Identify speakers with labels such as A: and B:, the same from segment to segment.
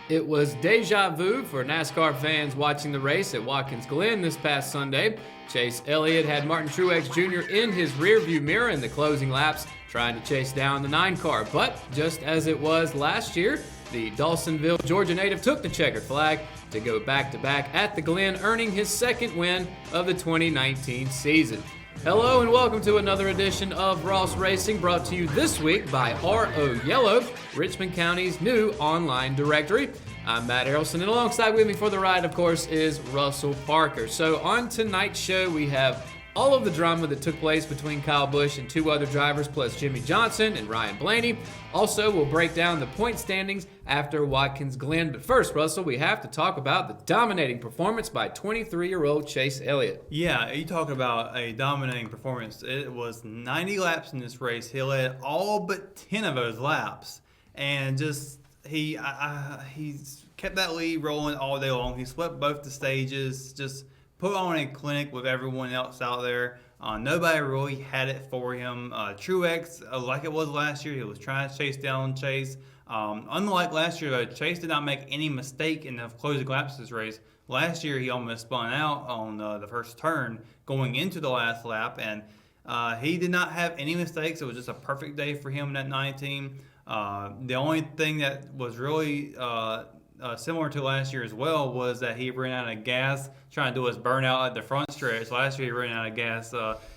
A: It was deja vu for NASCAR fans watching the race at Watkins Glen this past Sunday. Chase Elliott had Martin Truex Jr. in his rearview mirror in the closing laps, trying to chase down the 9 car. But just as it was last year, the Dawsonville, Georgia native took the checkered flag to go back-to-back at the Glen, earning his second win of the 2019 season. Hello and welcome to another edition of ROSS Racing, brought to you this week by RO Yellow, Richmond County's new online directory. I'm Matt Harrelson, and alongside with me for the ride, of course, is Russell Parker. So on tonight's show, we have all of the drama that took place between Kyle Busch and 2 other drivers, plus Jimmie Johnson and Ryan Blaney. Also, we'll break down the point standings after Watkins Glen. But first, Russell, we have to talk about the dominating performance by 23-year-old Chase Elliott.
B: Yeah, you talk about a dominating performance. It was 90 laps in this race. He led all but 10 of those laps. And just, he's kept that lead rolling all day long. He swept both the stages, just put on a clinic with everyone else out there. Nobody really had it for him. Truex, like it was last year, he was trying to chase down Chase. Unlike last year, though, Chase did not make any mistake in the closing laps of this race. Last year, he almost spun out on the first turn going into the last lap, and he did not have any mistakes. It was just a perfect day for him in that 19. The only thing that was really similar to last year as well was that he ran out of gas trying to do his burnout at the front stretch. Last year he ran out of gas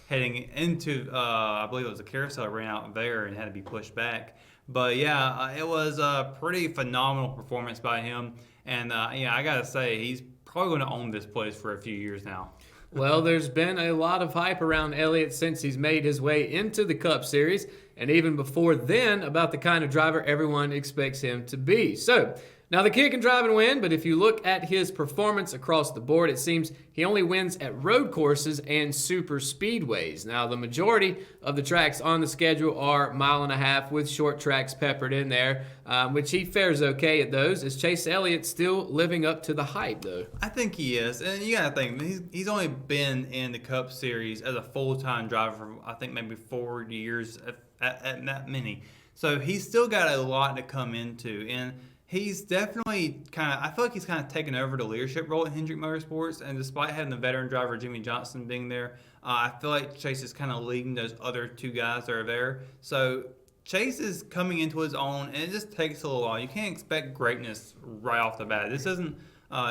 B: heading into, I believe it was a carousel, ran out there and had to be pushed back. But yeah, it was a pretty phenomenal performance by him. And yeah, I got to say, he's probably going to own this place for a few years now.
A: Well, there's been a lot of hype around Elliott since he's made his way into the Cup Series, and even before then about the kind of driver everyone expects him to be. So, now the kid can drive and win, but if you look at his performance across the board, it seems he only wins at road courses and super speedways. Now, the majority of the tracks on the schedule are 1.5 miles with short tracks peppered in there, which he fares okay at those. Is Chase Elliott still living up to the hype, though?
B: I think he is. And you got to think, he's only been in the Cup Series as a full-time driver for, I think, maybe 4 years at that many. So he's still got a lot to come into. And he's definitely I feel like he's kind of taken over the leadership role at Hendrick Motorsports, and despite having the veteran driver Jimmie Johnson being there, I feel like Chase is kind of leading those other 2 guys that are there. So Chase is coming into his own, and it just takes a little while. You can't expect greatness right off the bat. This isn't,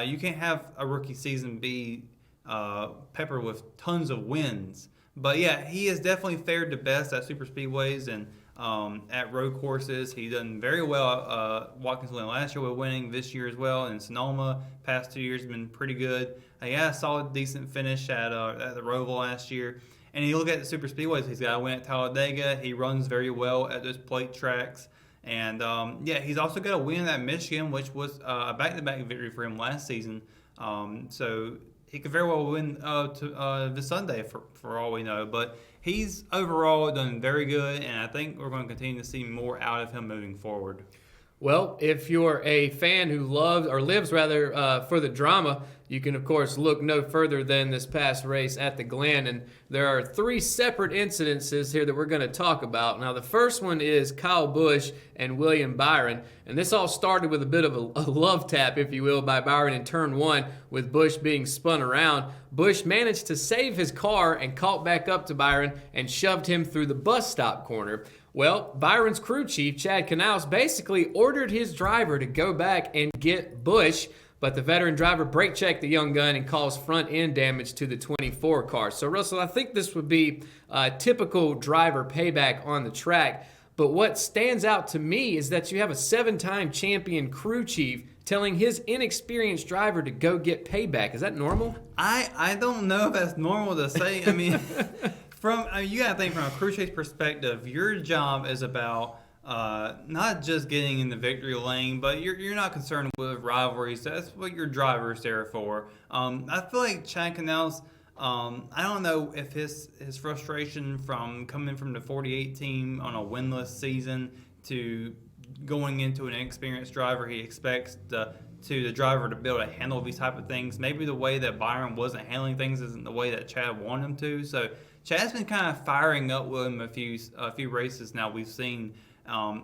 B: you can't have a rookie season be peppered with tons of wins. But yeah, he has definitely fared the best at super speedways and at road courses. He's done very well. Watkins Glen last year with winning, this year as well. And Sonoma, past 2 years, been pretty good. He had a solid, decent finish at the Roval last year. And you look at the super speedways, he's got a win at Talladega. He runs very well at those plate tracks. And yeah, he's also got a win at Michigan, which was a back-to-back victory for him last season. So he could very well win this Sunday for all we know. But he's overall done very good, and I think we're going to continue to see more out of him moving forward.
A: Well, if you're a fan who lives for the drama, you can, of course, look no further than this past race at the Glen. And there are 3 separate incidences here that we're going to talk about. Now, the first one is Kyle Busch and William Byron. And this all started with a bit of a love tap, if you will, by Byron in turn 1, with Busch being spun around. Busch managed to save his car and caught back up to Byron and shoved him through the bus stop corner. Well, Byron's crew chief, Chad Knaus, basically ordered his driver to go back and get Busch, but the veteran driver brake checked the young gun and caused front end damage to the 24 car. So, Russell, I think this would be typical driver payback on the track. But what stands out to me is that you have a 7-time champion crew chief telling his inexperienced driver to go get payback. Is that normal?
B: I don't know if that's normal to say. I mean, you got to think from a crew chief's perspective, your job is about not just getting in the victory lane, but you're not concerned with rivalries. That's what your driver's there for. I feel like Chad Knaus, I don't know if his frustration from coming from the 48 team on a winless season to going into an inexperienced driver, he expects the driver to be able to handle these type of things. Maybe the way that Byron wasn't handling things isn't the way that Chad wanted him to. So Chad's been kind of firing up with him a few races now we've seen. I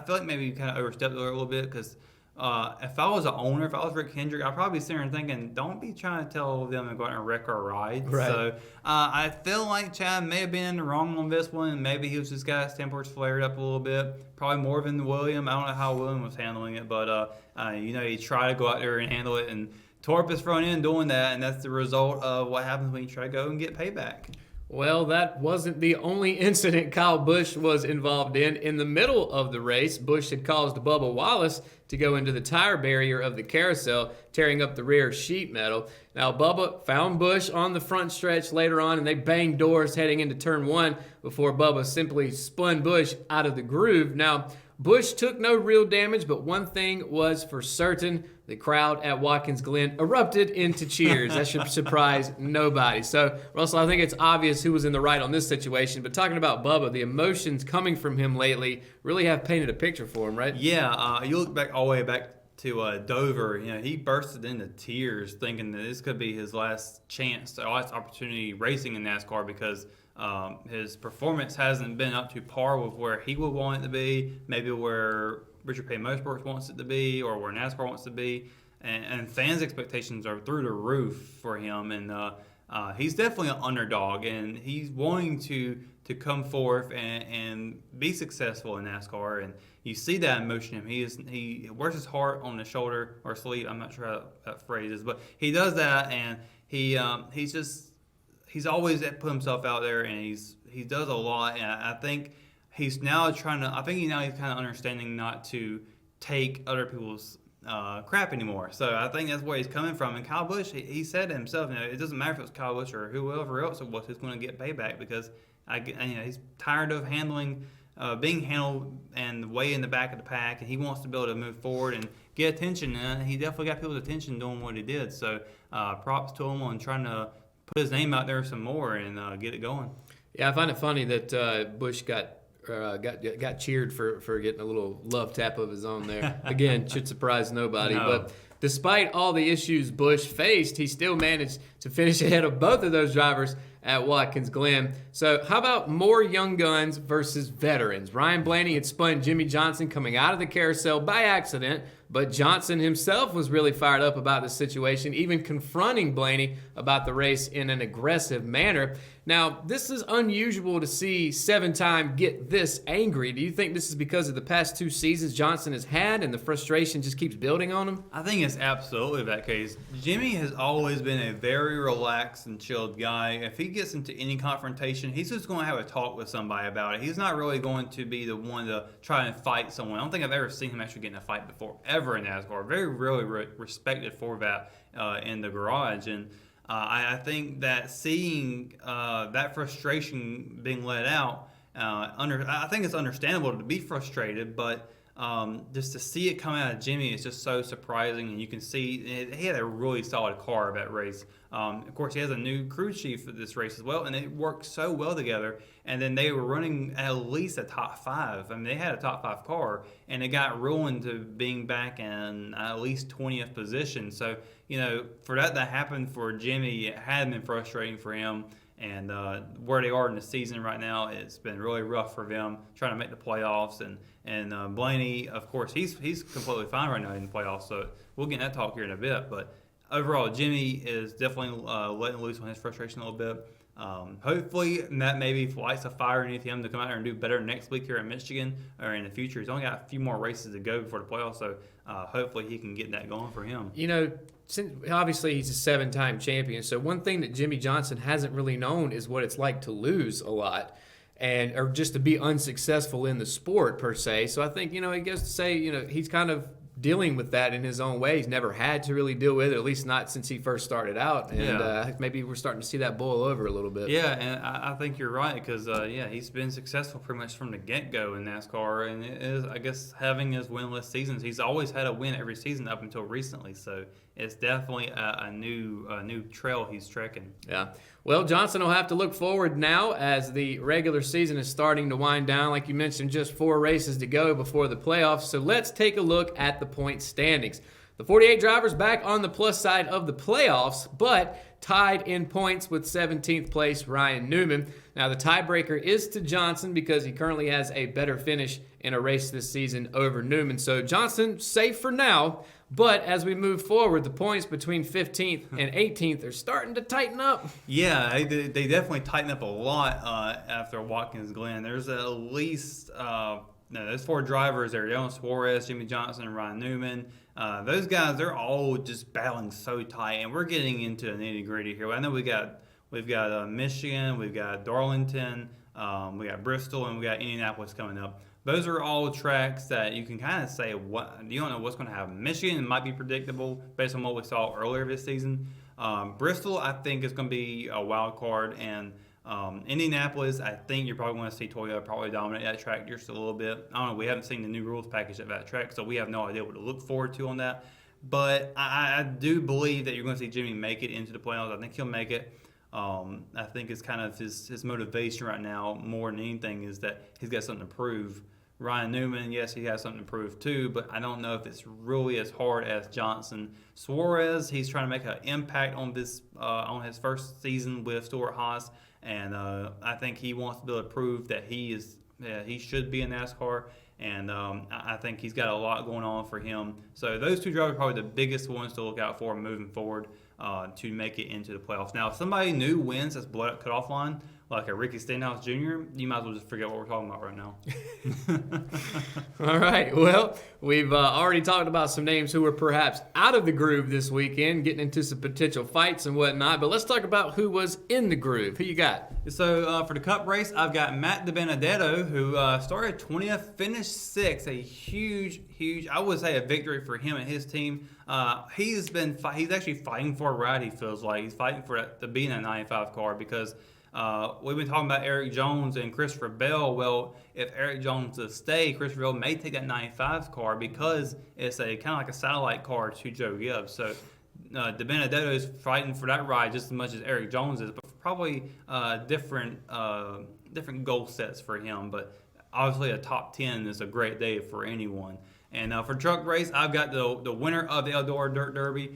B: feel like maybe he kind of overstepped a little bit because if I was an owner, if I was Rick Hendrick, I'd probably be sitting there thinking, don't be trying to tell them to go out and wreck our ride.
A: Right.
B: So I feel like Chad may have been wrong on this one. Maybe he was just got his tempers flared up a little bit. Probably more than William. I don't know how William was handling it, but he tried to go out there and handle it, and Torp is thrown in doing that, and that's the result of what happens when you try to go and get payback.
A: Well, that wasn't the only incident Kyle Busch was involved in. In the middle of the race, Busch had caused Bubba Wallace to go into the tire barrier of the carousel, tearing up the rear sheet metal. Now, Bubba found Busch on the front stretch later on, and they banged doors heading into turn 1 before Bubba simply spun Busch out of the groove. Now, Busch took no real damage, but one thing was for certain. The crowd at Watkins Glen erupted into cheers. That should surprise nobody. So, Russell, I think it's obvious who was in the right on this situation. But talking about Bubba, the emotions coming from him lately really have painted a picture for him, right?
B: Yeah, you look back all the way back to Dover. He bursted into tears thinking that this could be his last chance, or last opportunity racing in NASCAR because his performance hasn't been up to par with where he would want it to be, maybe where Richard Petty Motorsports wants it to be, or where NASCAR wants to be, and fans' expectations are through the roof for him, and he's definitely an underdog, and he's wanting to come forth and be successful in NASCAR, and you see that emotion in him. He wears his heart on his shoulder or sleeve. I'm not sure how that phrase is, but he does that, and he's always put himself out there, and he does a lot, and I think he's now kind of understanding not to take other people's crap anymore. So I think that's where he's coming from. And Kyle Busch, he said to himself, it doesn't matter if it was Kyle Busch or whoever else it was who's going to get payback, because he's tired of being handled and way in the back of the pack, and he wants to be able to move forward and get attention. And he definitely got people's attention doing what he did. So props to him on trying to put his name out there some more and get it going.
A: Yeah, I find it funny that Busch got cheered for getting a little love tap of his own there. Again, should surprise nobody.
B: No.
A: But despite all the issues Busch faced, he still managed to finish ahead of both of those drivers at Watkins Glen. So how about more young guns versus veterans? Ryan Blaney had spun Jimmie Johnson coming out of the carousel by accident, but Johnson himself was really fired up about the situation, even confronting Blaney about the race in an aggressive manner. Now, this is unusual to see 7-time get this angry. Do you think this is because of the past 2 seasons Johnson has had and the frustration just keeps building on him?
B: I think it's absolutely that case. Jimmie has always been a very relaxed and chilled guy. If he gets into any confrontation, he's just going to have a talk with somebody about it. He's not really going to be the one to try and fight someone. I don't think I've ever seen him actually get in a fight before, ever in NASCAR. Very really respected for that in the garage. And I think that seeing that frustration being let out, I think it's understandable to be frustrated, but just to see it come out of Jimmie is just so surprising, and you can see he had a really solid car of that race. Of course, he has a new crew chief for this race as well, and it worked so well together. And then they were running at least a top 5. I mean, they had a top 5 car, and it got ruined to being back in at least 20th position. So, for that to happen for Jimmie, it had been frustrating for him. And where they are in the season right now, it's been really rough for them trying to make the playoffs. And Blaney, of course, he's completely fine right now in the playoffs. So we'll get that talk here in a bit. But overall, Jimmie is definitely letting loose on his frustration a little bit. Hopefully that maybe lights a fire underneath him to come out there and do better next week here in Michigan or in the future. He's only got a few more races to go before the playoffs, so hopefully he can get that going for him.
A: Obviously he's a 7-time champion, so one thing that Jimmie Johnson hasn't really known is what it's like to lose a lot, or just to be unsuccessful in the sport per se. So I think, it goes to say, he's kind of dealing with that in his own way. He's never had to really deal with it, at least not since he first started out. And maybe we're starting to see that boil over a little bit.
B: Yeah, and I think you're right because, he's been successful pretty much from the get-go in NASCAR. And it is, I guess, having his winless seasons. He's always had a win every season up until recently. So it's definitely a new trail he's trekking.
A: Yeah. Well, Johnson will have to look forward now as the regular season is starting to wind down. Like you mentioned, just 4 races to go before the playoffs. So let's take a look at the point standings. The 48 drivers back on the plus side of the playoffs, but tied in points with 17th place Ryan Newman. Now, the tiebreaker is to Johnson because he currently has a better finish in a race this season over Newman. So Johnson safe for now, but as we move forward, the points between 15th and 18th are starting to tighten up.
B: Yeah, they definitely tighten up a lot after Watkins Glen. There's at least there's 4 drivers there: Soars, Jimmie Johnson, and Ryan Newman. Those guys, they're all just battling so tight, and we're getting into the nitty gritty here. I know we've got Michigan, we've got Darlington, we got Bristol, and we got Indianapolis coming up. Those are all tracks that you can kind of say you don't know what's going to happen. Michigan might be predictable based on what we saw earlier this season. Bristol, I think, is going to be a wild card, and Indianapolis, I think you're probably going to see Toyota probably dominate that track just a little bit. I don't know. We haven't seen the new rules package of that track, so we have no idea what to look forward to on that. But I do believe that you're going to see Jimmie make it into the playoffs. I think he'll make it. I think it's kind of his motivation right now more than anything is that he's got something to prove. Ryan Newman, yes, he has something to prove too, but I don't know if it's really as hard as Johnson. Suarez, he's trying to make an impact on this on his first season with Stuart Haas, and I think he wants to be able to prove that he should be in NASCAR. And I think he's got a lot going on for him. So those 2 drivers are probably the biggest ones to look out for moving forward to make it into the playoffs. Now, if somebody new wins this blood cutoff line, like a Ricky Stenhouse Jr., you might as well just forget what we're talking about right now.
A: All right. Well, we've already talked about some names who were perhaps out of the groove this weekend, getting into some potential fights and whatnot. But let's talk about who was in the groove. Who you got?
B: So for the Cup race, I've got Matt DiBenedetto, who started 20th, finished 6th. A huge, I would say, a victory for him and his team. He's actually fighting for a ride. He feels like he's fighting for to be in a 95 car because. We've been talking about Eric Jones and Christopher Bell. Well, if Eric Jones does stay, Christopher Bell may take that 95 car because it's a kind of like a satellite car to Joe Gibbs. So DiBenedetto is fighting for that ride just as much as Eric Jones is, but probably different goal sets for him. But obviously, a top 10 is a great day for anyone. And for truck race, I've got the winner of the Eldora Dirt Derby,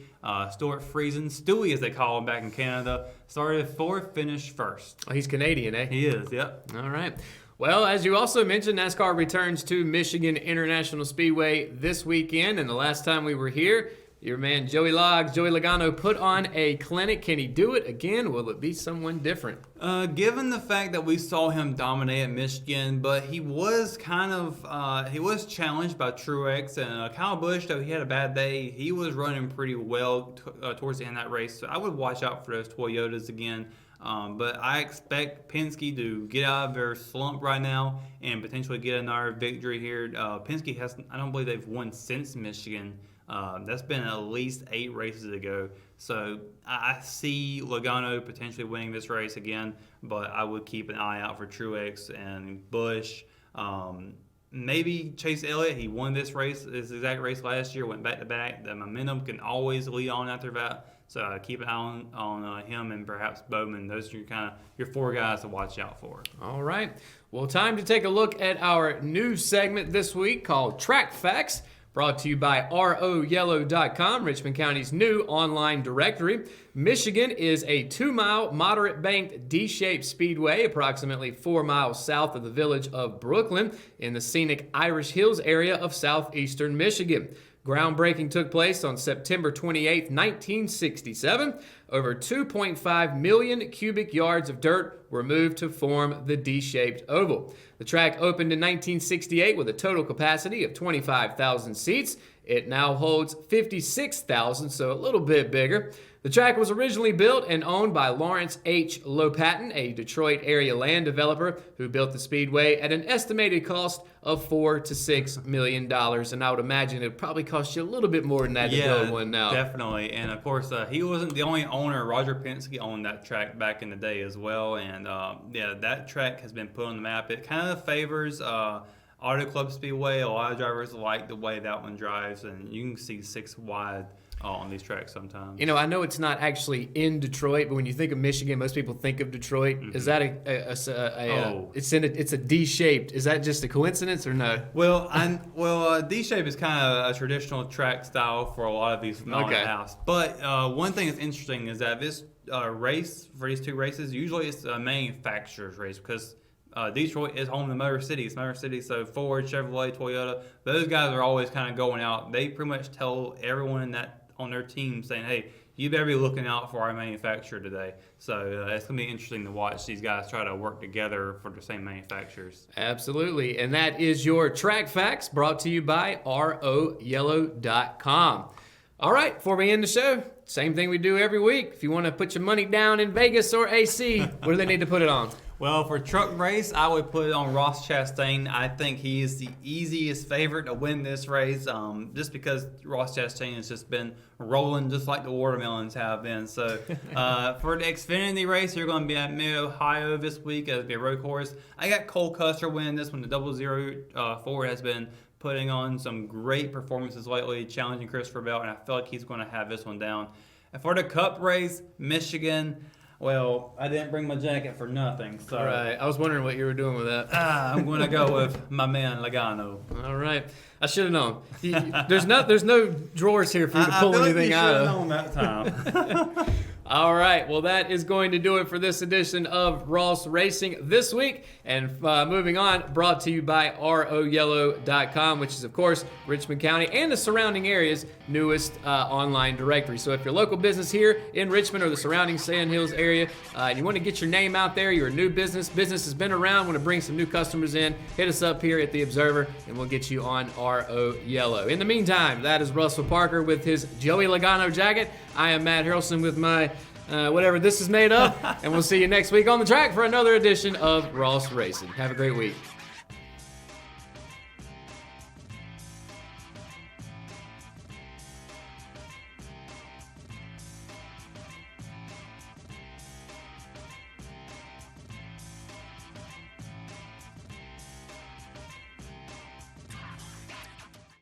B: Stuart Friesen, Stewie as they call him back in Canada, started 4th, finished 1st.
A: Oh, he's Canadian, eh?
B: He is, yep.
A: All right. Well, as you also mentioned, NASCAR returns to Michigan International Speedway this weekend. And the last time we were here, your man Joey Logano put on a clinic. Can he do it again? Will it be someone different?
B: Given the fact that we saw him dominate at Michigan, but he was he was challenged by Truex and Kyle Busch, though he had a bad day. He was running pretty well towards the end of that race, so I would watch out for those Toyotas again. But I expect Penske to get out of their slump right now and potentially get another victory here. Penske I don't believe they've won since Michigan. That's been at least 8 races ago. So I see Logano potentially winning this race again, but I would keep an eye out for Truex and Busch. Maybe Chase Elliott. He won this exact race last year, went back-to-back. The momentum can always lead on after that. So keep an eye on him and perhaps Bowman. Those are kind of your 4 guys to watch out for.
A: All right. Well, time to take a look at our new segment this week called Track Facts. Brought to you by ROYellow.com, Richmond County's new online directory. Michigan is a 2-mile, moderate-banked D-shaped speedway, approximately 4 miles south of the village of Brooklyn in the scenic Irish Hills area of southeastern Michigan. Groundbreaking took place on September 28, 1967. Over 2.5 million cubic yards of dirt were moved to form the D-shaped oval. The track opened in 1968 with a total capacity of 25,000 seats. It now holds 56,000, so a little bit bigger. The track was originally built and owned by Lawrence H. Lopatin, a Detroit area land developer who built the speedway at an estimated cost of $4 to $6 million. And I would imagine it would probably cost you a little bit more than that to build one now.
B: Definitely. And of course, he wasn't the only owner. Roger Penske owned that track back in the day as well. And that track has been put on the map. It kind of favors Auto Club Speedway. A lot of drivers like the way that one drives, and you can see 6 wide on these tracks sometimes.
A: You know, I know it's not actually in Detroit, but when you think of Michigan, most people think of Detroit. Mm-hmm. Is that it's a D-shaped? Is that just a coincidence or no?
B: Well, D-shape is kind of a traditional track style for a lot of these mountain house. But one thing that's interesting is that race for these 2 races, usually it's a manufacturer's race because Detroit is home to Motor City. It's Motor City, so Ford, Chevrolet, Toyota, those guys are always kind of going out. They pretty much tell everyone on their team saying, hey, you better be looking out for our manufacturer today. So it's going to be interesting to watch these guys try to work together for the same manufacturers.
A: Absolutely. And that is your track facts brought to you by royellow.com. All right, before we end the show, same thing we do every week. If you want to put your money down in Vegas or AC, where do they need to put it on?
B: Well, for truck race, I would put it on Ross Chastain. I think he is the easiest favorite to win this race, just because Ross Chastain has just been rolling just like the watermelons have been. So for the Xfinity race, you're going to be at Mid-Ohio this week. It'll be a road course. I got Cole Custer winning this one. The 004 has been putting on some great performances lately, challenging Christopher Bell, and I feel like he's going to have this one down. And for the Cup race, Michigan, well, I didn't bring my jacket for nothing. So
A: Right. I was wondering what you were doing with that.
B: I'm going to go with my man Logano.
A: All right. I should have known. There's no drawers here for you to pull anything out of.
B: I feel like you should have known that time.
A: All right. Well, that is going to do it for this edition of ROSS Racing this week. And moving on, brought to you by royellow.com, which is, of course, Richmond County and the surrounding area's newest online directory. So if you're a local business here in Richmond or the surrounding Sand Hills area, and you want to get your name out there, you're a new business has been around, want to bring some new customers in, hit us up here at The Observer, and we'll get you on RO Yellow. In the meantime, that is Russell Parker with his Joey Logano jacket. I am Matt Harrelson with my whatever this is made of, and we'll see you next week on the track for another edition of ROSS Racing. Have a great week.